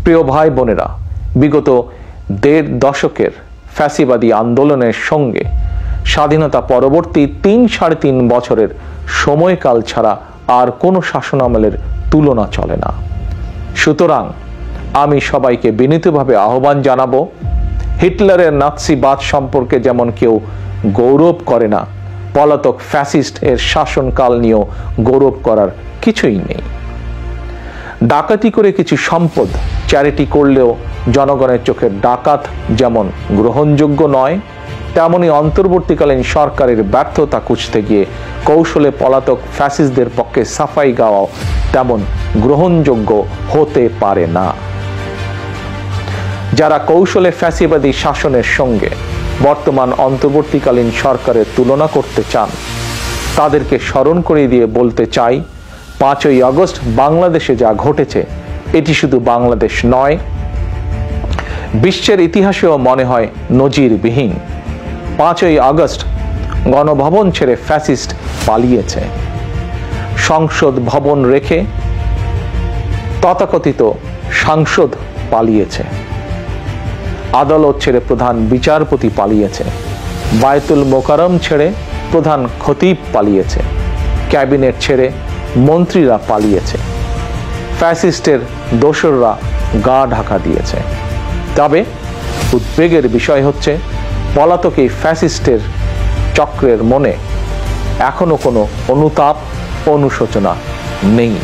প্রিয় ভাই বোনেরা, বিগত ১.৫ দশকের ফ্যাসিবাদী আন্দোলনের সঙ্গে স্বাধীনতা পরবর্তী ৩-৩.৫ বছরের সময়কাল ছাড়া আর কোনো শাসনামলের তুলনা চলে না। সুতরাং আমি সবাইকে বিনীতভাবে আহ্বান জানাবো, হিটলারের নাৎসিবাদ সম্পর্কে যেমন কেউ গৌরব করে না, পলাতক ফ্যাসিস্ট এর শাসনকাল নিয়েও গৌরব করার কিছুই নেই। ডাকাতি করে কিছু সম্পদ চ্যারিটি করলেও জনগণের চোখে ডাকাত যেমন গ্রহণযোগ্য নয়, তেমনি অন্তর্বর্তীকালীন সরকারের ব্যর্থতা খুঁজতে গিয়ে কৌশলে পলাতক ফ্যাসিস্টদের পক্ষে সাফাই গাওয়াও তেমন গ্রহণযোগ্য হতে পারে না। যারা কৌশলে ফ্যাসিবাদী শাসনের সঙ্গে বর্তমান অন্তর্বর্তীকালীন সরকারের তুলনা করতে চান, তাদেরকে স্মরণ করিয়ে দিয়ে বলতে চাই, ৫ই আগস্ট বাংলাদেশে যা ঘটেছে এটি শুধু বাংলাদেশ নয়, বিশ্বের ইতিহাসেও মনে হয় নজিরবিহীন। ৫ই আগস্ট গণভবন ছেড়ে ফ্যাসিস্ট পালিয়েছে, সংসদ ভবন রেখে তথাকথিত সাংসদ পালিয়েছে, আদালত ছেড়ে প্রধান বিচারপতি পালিয়েছে, বায়তুল মোকাররম ছেড়ে প্রধান খতিব পালিয়েছে, ক্যাবিনেট ছেড়ে মন্ত্রীরা পালিয়েছে, ফ্যাসিস্টের দোসররা গা ঢাকা দিয়েছে। তবে উদ্বেগের বিষয় হচ্ছে, পলাতক এই ফ্যাসিস্টের চক্রের মনে এখনো কোনো অনুতাপ অনুশোচনা নেই।